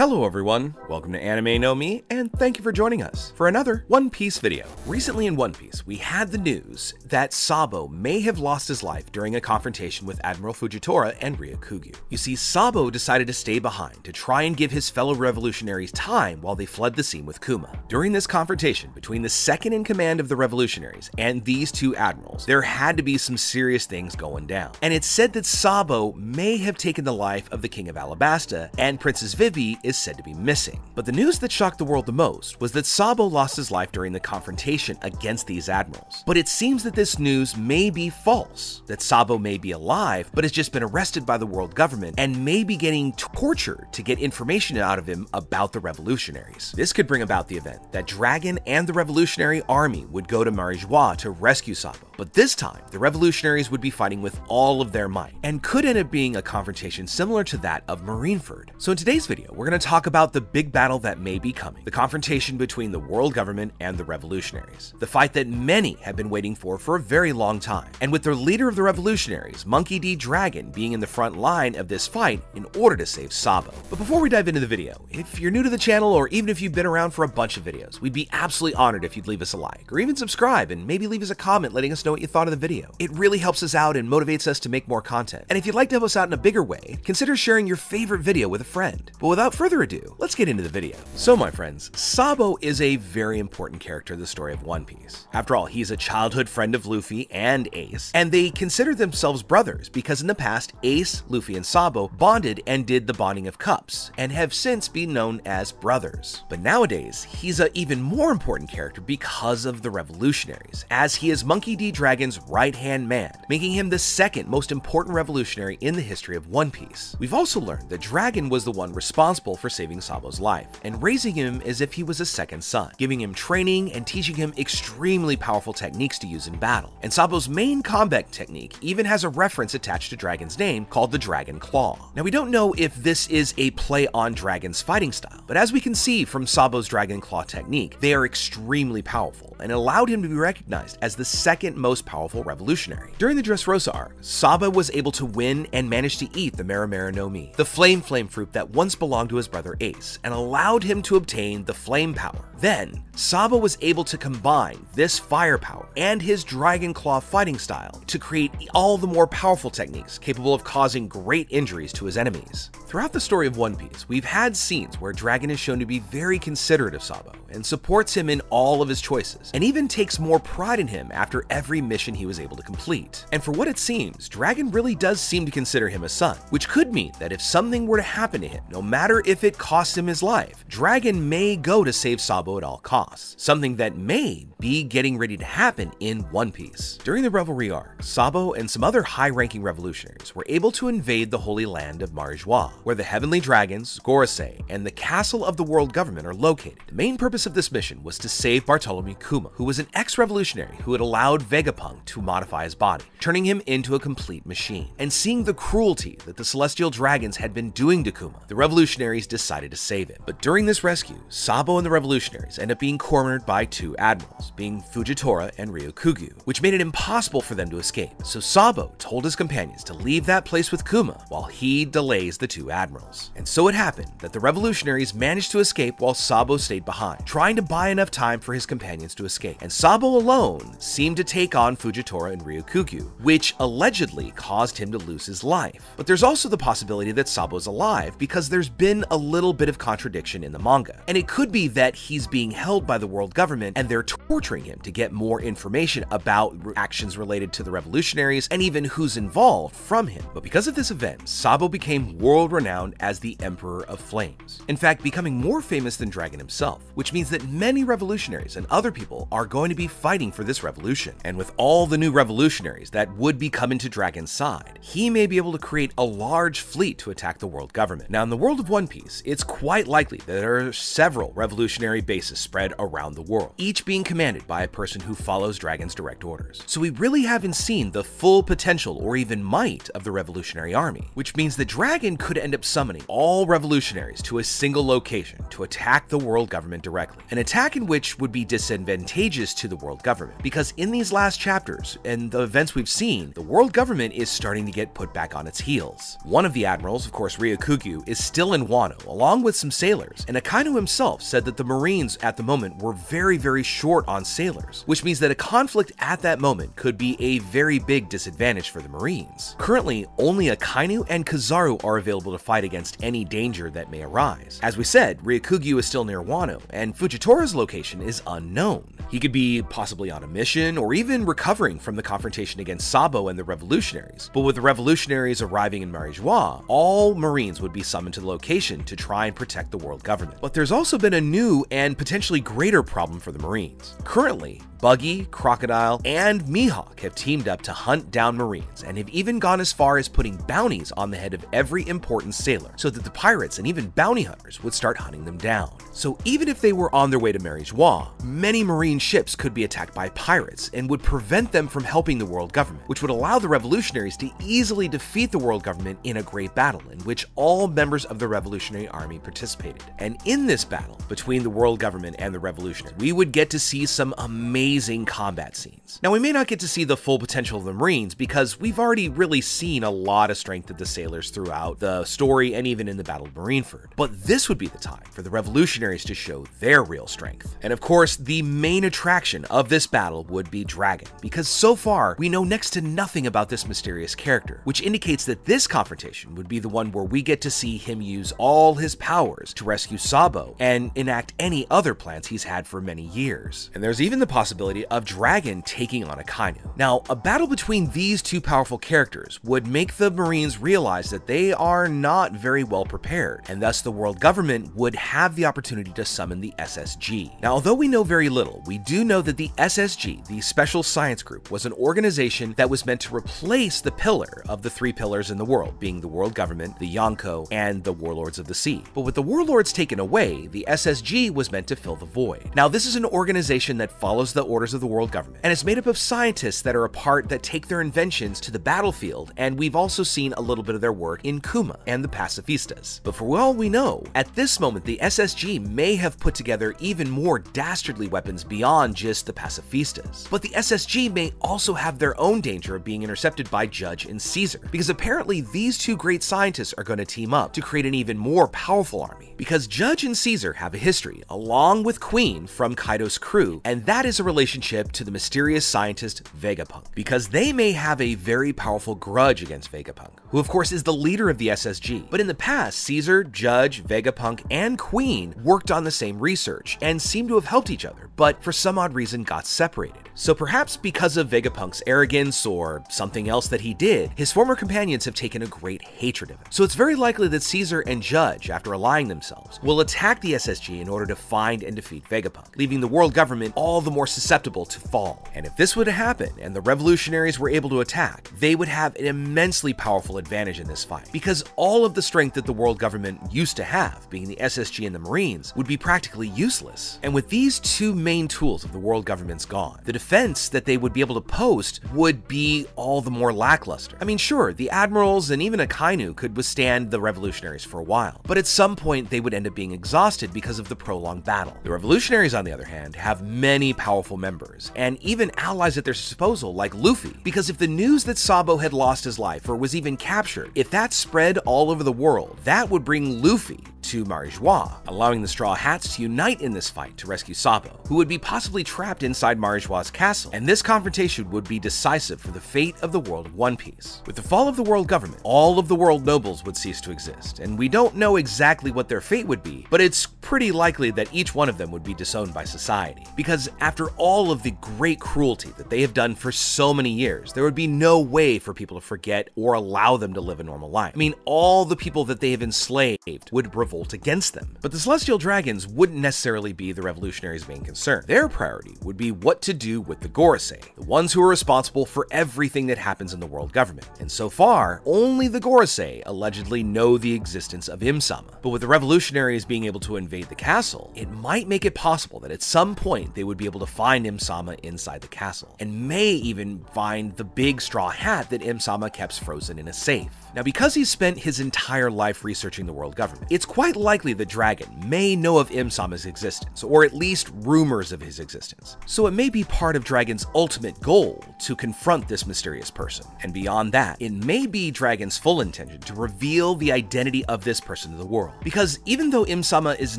Hello everyone, welcome to Anime No Me, and thank you for joining us for another One Piece video. Recently in One Piece, we had the news that Sabo may have lost his life during a confrontation with Admiral Fujitora and Ryukugyu. You see, Sabo decided to stay behind to try and give his fellow revolutionaries time while they fled the scene with Kuma. During this confrontation between the second in command of the revolutionaries and these two admirals, there had to be some serious things going down. And it's said that Sabo may have taken the life of the King of Alabasta, and Princess Vivi is said to be missing. But the news that shocked the world the most was that Sabo lost his life during the confrontation against these admirals. But it seems that this news may be false, that Sabo may be alive, but has just been arrested by the world government and may be getting tortured to get information out of him about the revolutionaries. This could bring about the event that Dragon and the revolutionary army would go to Marijois to rescue Sabo. But this time, the revolutionaries would be fighting with all of their might, and could end up being a confrontation similar to that of Marineford. So in today's video, we're going to talk about the big battle that may be coming, the confrontation between the world government and the revolutionaries, the fight that many have been waiting for a very long time, and with the leader of the revolutionaries, Monkey D. Dragon, being in the front line of this fight in order to save Sabo. But before we dive into the video, if you're new to the channel, or even if you've been around for a bunch of videos, we'd be absolutely honored if you'd leave us a like, or even subscribe and maybe leave us a comment letting us know what you thought of the video. It really helps us out and motivates us to make more content. And if you'd like to help us out in a bigger way, consider sharing your favorite video with a friend. But without further ado, let's get into the video. So my friends, Sabo is a very important character in the story of One Piece. After all, he's a childhood friend of Luffy and Ace, and they consider themselves brothers because in the past, Ace, Luffy, and Sabo bonded and did the bonding of cups, and have since been known as brothers. But nowadays, he's an even more important character because of the revolutionaries, as he is Monkey D. Dragon's right-hand man, making him the second most important revolutionary in the history of One Piece. We've also learned that Dragon was the one responsible for saving Sabo's life, and raising him as if he was a second son, giving him training and teaching him extremely powerful techniques to use in battle. And Sabo's main combat technique even has a reference attached to Dragon's name called the Dragon Claw. Now we don't know if this is a play on Dragon's fighting style, but as we can see from Sabo's Dragon Claw technique, they are extremely powerful and allowed him to be recognized as the second most powerful revolutionary. During the Dressrosa arc, Sabo was able to win and manage to eat the animenomi, the flame fruit that once belonged to his brother Ace, and allowed him to obtain the flame power. Then, Sabo was able to combine this firepower and his Dragon Claw fighting style to create all the more powerful techniques capable of causing great injuries to his enemies. Throughout the story of One Piece, we've had scenes where Dragon is shown to be very considerate of Sabo and supports him in all of his choices, and even takes more pride in him after every mission he was able to complete. And for what it seems, Dragon really does seem to consider him a son, which could mean that if something were to happen to him, no matter if it costs him his life, Dragon may go to save Sabo at all costs, something that may be getting ready to happen in One Piece. During the Revelry arc, Sabo and some other high-ranking revolutionaries were able to invade the Holy Land of Marijois, where the Heavenly Dragons, Gorosei, and the Castle of the World Government are located. The main purpose of this mission was to save Bartholomew Kuma, who was an ex-revolutionary who had allowed Vegapunk to modify his body, turning him into a complete machine. And seeing the cruelty that the Celestial Dragons had been doing to Kuma, the revolutionaries decided to save him. But during this rescue, Sabo and the revolutionaries end up being cornered by two admirals, being Fujitora and Ryukugyu, which made it impossible for them to escape. So Sabo told his companions to leave that place with Kuma while he delays the two admirals. And so it happened that the revolutionaries managed to escape while Sabo stayed behind, trying to buy enough time for his companions to escape. And Sabo alone seemed to take on Fujitora and Ryukugyu, which allegedly caused him to lose his life. But there's also the possibility that Sabo's alive because there's been a little bit of contradiction in the manga. And it could be that he's being held by the world government and they're torturing him to get more information about actions related to the revolutionaries and even who's involved from him. But because of this event, Sabo became world-renowned as the Emperor of Flames. In fact, becoming more famous than Dragon himself, which means that many revolutionaries and other people are going to be fighting for this revolution. And with all the new revolutionaries that would be coming to Dragon's side, he may be able to create a large fleet to attack the world government. Now, in the world of One Piece, it's quite likely that there are several revolutionary bases spread around the world, each being commanded by a person who follows Dragon's direct orders. So we really haven't seen the full potential or even might of the revolutionary army, which means that Dragon could end up summoning all revolutionaries to a single location to attack the world government directly, an attack in which would be disadvantageous to the world government, because in these last chapters and the events we've seen, the world government is starting to get put back on its heels. One of the admirals, of course Ryukugyu, is still in Wano, Wano, along with some sailors, and Akainu himself said that the Marines at the moment were very short on sailors, which means that a conflict at that moment could be a very big disadvantage for the Marines. Currently, only Akainu and Kizaru are available to fight against any danger that may arise. As we said, Ryukugyu is still near Wano, and Fujitora's location is unknown. He could be possibly on a mission, or even recovering from the confrontation against Sabo and the revolutionaries. But with the revolutionaries arriving in Marijois, all Marines would be summoned to the location to try and protect the world government. But there's also been a new and potentially greater problem for the Marines. Currently, Buggy, Crocodile, and Mihawk have teamed up to hunt down Marines, and have even gone as far as putting bounties on the head of every important sailor, so that the pirates and even bounty hunters would start hunting them down. So even if they were on their way to Marijois, many Marine ships could be attacked by pirates and would prevent them from helping the world government, which would allow the revolutionaries to easily defeat the world government in a great battle in which all members of the revolutionary army participated. And in this battle between the world government and the revolutionaries, we would get to see some amazing combat scenes. Now, we may not get to see the full potential of the Marines because we've already really seen a lot of strength of the sailors throughout the story and even in the Battle of Marineford, but this would be the time for the revolutionaries to show their real strength. And of course, the main attraction of this battle would be Dragon, because so far we know next to nothing about this mysterious character, which indicates that this confrontation would be the one where we get to see him use all his powers to rescue Sabo and enact any other plans he's had for many years. And there's even the possibility of Dragon taking on Akainu. Now, a battle between these two powerful characters would make the Marines realize that they are not very well prepared, and thus the world government would have the opportunity to summon the SSG. Now, although we know very little, we do know that the SSG, the Special Science Group, was an organization that was meant to replace the pillar of the three pillars in the world, being the world government, the Yonko, and the warlords of the sea. But with the warlords taken away, the SSG was meant to fill the void. Now, this is an organization that follows the orders of the world government, and it's made up of scientists that are apart that take their inventions to the battlefield, and we've also seen a little bit of their work in Kuma and the Pacifistas. But for all we know, at this moment the SSG may have put together even more dastardly weapons beyond just the Pacifistas. But the SSG may also have their own danger of being intercepted by Judge and Caesar, because apparently these two great scientists are going to team up to create an even more powerful army, because Judge and Caesar have a history, along with Queen from Kaido's crew, and that is a relationship to the mysterious scientist Vegapunk, because they may have a very powerful grudge against Vegapunk, who of course is the leader of the SSG. But in the past, Caesar, Judge, Vegapunk, and Queen worked on the same research and seemed to have helped each other, but for some odd reason got separated. So perhaps because of Vegapunk's arrogance or something else that he did, his former companions have taken a great hatred of him. So it's very likely that Caesar and Judge, after allying themselves, will attack the SSG in order to find and defeat Vegapunk, leaving the world government all the more susceptible to fall. And if this would happen and the revolutionaries were able to attack, they would have an immensely powerful advantage in this fight, because all of the strength that the world government used to have, being the SSG and the Marines, would be practically useless. And with these two main tools of the world government's gone, the defense that they would be able to post would be all the more lackluster. I mean, sure, the admirals and even Akainu could withstand the revolutionaries for a while, but at some point they would end up being exhausted because of the prolonged battle. The revolutionaries, on the other hand, have many powerful members, and even allies at their disposal like Luffy, because if the news that Sabo had lost his life or was even captured, if that spread all over the world, that would bring Luffy to Marijois, allowing the Straw Hats to unite in this fight to rescue Sabo, who would be possibly trapped inside Marijois' castle, and this confrontation would be decisive for the fate of the world of One Piece. With the fall of the world government, all of the world nobles would cease to exist, and we don't know exactly what their fate would be, but it's pretty likely that each one of them would be disowned by society, because after all of the great cruelty that they have done for so many years, there would be no way for people to forget or allow them to live a normal life. I mean, all the people that they have enslaved would revolt against them. But the Celestial Dragons wouldn't necessarily be the revolutionaries' main concern. Their priority would be what to do with the Gorosei, the ones who are responsible for everything that happens in the world government. And so far, only the Gorosei allegedly know the existence of Im-sama. But with the revolutionaries being able to invade the castle, it might make it possible that at some point they would be able to find Im-sama inside the castle, and may even find the big straw hat that Im-sama kept frozen in a safe. Now, because he's spent his entire life researching the world government, it's quite quite likely the dragon may know of Im-sama's existence, or at least rumors of his existence. So it may be part of Dragon's ultimate goal to confront this mysterious person. And beyond that, it may be Dragon's full intention to reveal the identity of this person to the world. Because even though Im-sama is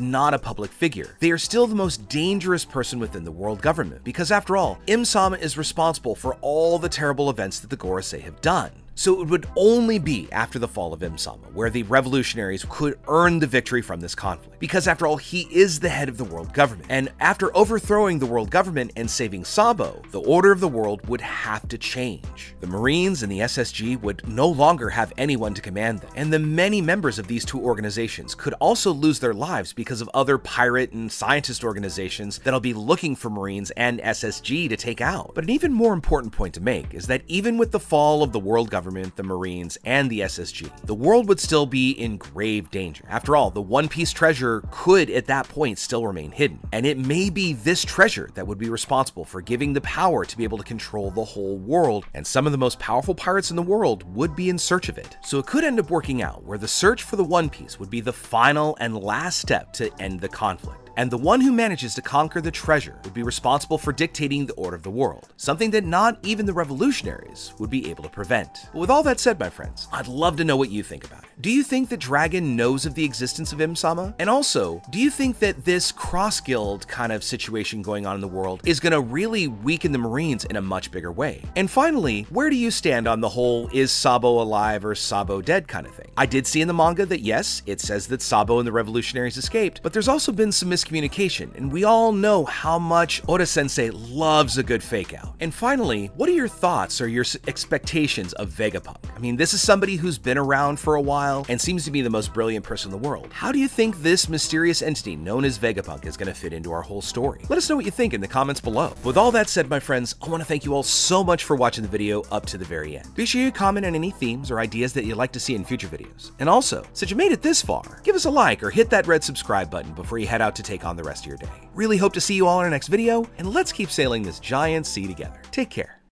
not a public figure, they are still the most dangerous person within the world government. Because after all, Im-sama is responsible for all the terrible events that the Gorosei have done. So it would only be after the fall of Im-sama where the revolutionaries could earn the victory from this conflict. Because after all, he is the head of the world government. And after overthrowing the world government and saving Sabo, the order of the world would have to change. The Marines and the SSG would no longer have anyone to command them. And the many members of these two organizations could also lose their lives because of other pirate and scientist organizations that'll be looking for Marines and SSG to take out. But an even more important point to make is that even with the fall of the world government, the Marines, and the SSG, the world would still be in grave danger. After all, the One Piece treasure could at that point still remain hidden, and it may be this treasure that would be responsible for giving the power to be able to control the whole world, and some of the most powerful pirates in the world would be in search of it. So it could end up working out where the search for the One Piece would be the final and last step to end the conflict. And the one who manages to conquer the treasure would be responsible for dictating the order of the world, something that not even the revolutionaries would be able to prevent. But with all that said, my friends, I'd love to know what you think about it. Do you think that Dragon knows of the existence of Im-sama? And also, do you think that this cross-guild kind of situation going on in the world is going to really weaken the Marines in a much bigger way? And finally, where do you stand on the whole is Sabo alive or Sabo dead kind of thing? I did see in the manga that yes, it says that Sabo and the revolutionaries escaped, but there's also been some miscommunication, and we all know how much Oda-sensei loves a good fake out. And finally, what are your thoughts or your expectations of Vegapunk? I mean, this is somebody who's been around for a while and seems to be the most brilliant person in the world. How do you think this mysterious entity known as Vegapunk is going to fit into our whole story? Let us know what you think in the comments below. With all that said, my friends, I want to thank you all so much for watching the video up to the very end. Be sure you comment on any themes or ideas that you'd like to see in future videos. And also, since you made it this far, give us a like or hit that red subscribe button before you head out to take on the rest of your day. Really hope to see you all in our next video, and let's keep sailing this giant sea together. Take care.